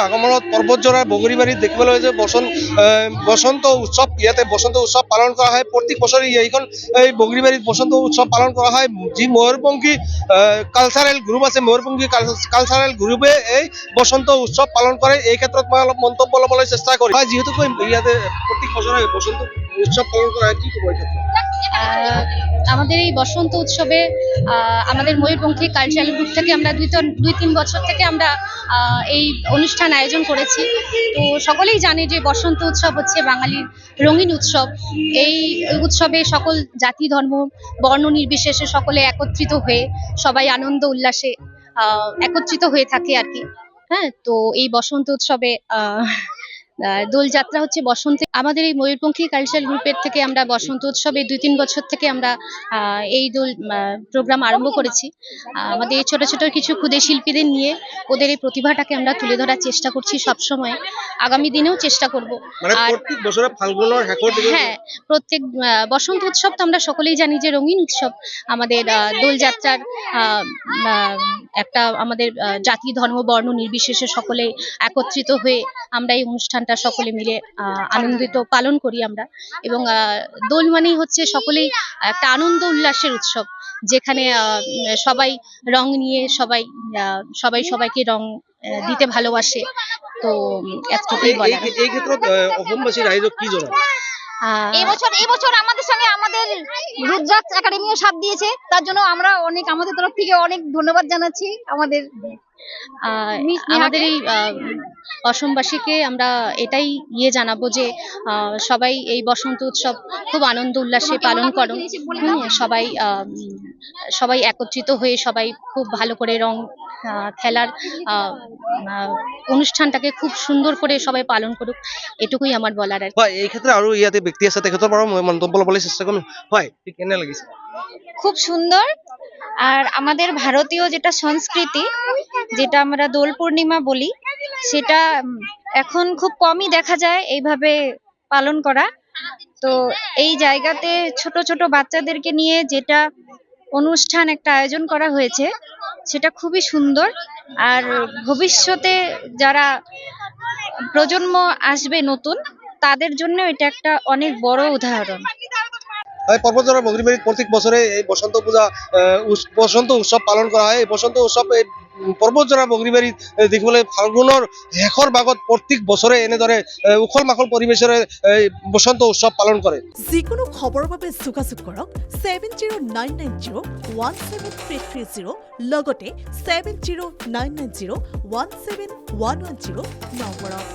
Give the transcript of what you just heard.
আগমনত পৰ্বতজোৰা বগৰীবাৰীত দেখিবলৈ হৈছে বসন্ত উৎসৱ। ইয়াতে বসন্ত উৎসৱ পালন কৰা হয় প্ৰত্যেক বছৰে। এইখন এই বগৰীবাৰীত বসন্ত উৎসৱ পালন কৰা হয়। যি ময়ূৰপঙ্খী কালচাৰেল গ্ৰুপ আছে, ময়ূৰপঙ্খী কালচাৰেল গ্ৰুপে এই বসন্ত উৎসৱ পালন কৰে। এই ক্ষেত্ৰত মই অলপ মন্তব্য ল'বলৈ চেষ্টা কৰিম। যিহেতুকৈ ইয়াতে প্ৰত্যেক বছৰে বসন্ত উৎসৱ পালন কৰা হয়, কি ক'ব এই ক্ষেত্ৰত? আমাদের এই বসন্ত উৎসবে আমাদের ময়ূরপঙ্খী কালচারাল গ্রুপ থেকে আমরা দুই তিন বছর থেকে আমরা এই অনুষ্ঠান আয়োজন করেছি। তো সকলেই জানে যে বসন্ত উৎসব হচ্ছে বাঙালির রঙিন উৎসব। এই উৎসবে সকল জাতি ধর্ম বর্ণ নির্বিশেষে সকলে একত্রিত হয়ে সবাই আনন্দ উল্লাসে একত্রিত হয়ে থাকে আর কি। হ্যাঁ, তো এই বসন্ত উৎসবে দোলযাত্রা হচ্ছে বসন্তে। আমাদের এই ময়ূরপঙ্খী কালচারাল গ্রুপের থেকে আমরা বসন্ত উৎসবে 2-3 বছর থেকে আমরা এই দোল প্রোগ্রাম আরম্ভ করেছি। আমাদের এই ছোট ছোট কিছু ক্ষুদে শিল্পীদের নিয়ে ওদের এই প্রতিভাটাকে আমরা তুলে ধরার চেষ্টা করছি সবসময়, আগামী দিনেও চেষ্টা করব। আর প্রত্যেক বছরে ফাল্গুনের হ্যাঁ, প্রত্যেক বসন্ত উৎসব তো আমরা সকলেই জানি যে রঙিন উৎসব। আমাদের দোলযাত্রার একটা আমাদের জাতি ধর্ম বর্ণ নির্বিশেষে সকলে একত্রিত হয়ে আমরা এই অনুষ্ঠানটা সকলে মিলে আনন্দিত পালন করি আমরা। এবং দোল মানেই হচ্ছে সকলেই একটা আনন্দ উল্লাসের উৎসব, যেখানে সবাই রং নিয়ে সবাই সবাইকে রং দিতে ভালোবাসে। তো এতটুকুই বলা। এই ক্ষেত্রে অসমবাসী রাইজক কি জানান? এই বছর আমাদের সঙ্গে আমাদের রুদ্রাক্ষ একাডেমিও সাথ দিয়েছে, তার জন্য আমরা আমাদের তরফ থেকে অনেক ধন্যবাদ জানাচ্ছি। আমাদের এই অসমবাসীকে আমরা এটাই জানাবো যে সবাই এই বসন্ত উৎসব খুব আনন্দ উল্লাসে পালন করো। সবাই একত্রিত হয়ে সবাই খুব ভালো করে রং খেলার অনুষ্ঠানটাকে খুব সুন্দর করে সবাই পালন করুক, এটুকুই আমার বলার। আর এই ক্ষেত্রে আৰু ইয়াতে ব্যক্তি আছে, তেখেতৰ পৰা মই মন্তব্য ল'বলৈ চেষ্টা কৰিম। হয়, কেনে লাগিছে? খুব সুন্দর। আর আমাদের ভারতীয় যেটা সংস্কৃতি, যেটা আমরা দোল পূর্ণিমা বলি, সেটা এখন খুব কমই দেখা যায় এইভাবে পালন করা। তো এই জায়গাতে ছোট ছোট বাচ্চাদেরকে নিয়ে যেটা অনুষ্ঠান একটা আয়োজন করা হয়েছে, সেটা খুবই সুন্দর। আর ভবিষ্যতে যারা প্রজন্ম আসবে নতুন, তাদের জন্য এটা একটা অনেক বড় উদাহরণ। পর্বতজোড়া বগৰীবাৰীত প্ৰত্যেক বছৰে এই বসন্ত উৎসৱ পালন কৰা হয়। এই বসন্ত উৎসৱ এই পৰ্বতজোড়া বগৰীবাৰীত দেখিবলৈ ফাল্গুনৰ শেষৰ ভাগত প্ৰত্যেক বছৰে এনেদৰে উখল মাখল পৰিৱেশেৰে এই বসন্ত উৎসৱ পালন কৰে। যিকোনো খবৰৰ বাবে যোগাযোগ কৰক 7099017330 লগতে 7099017110 নম্বৰত।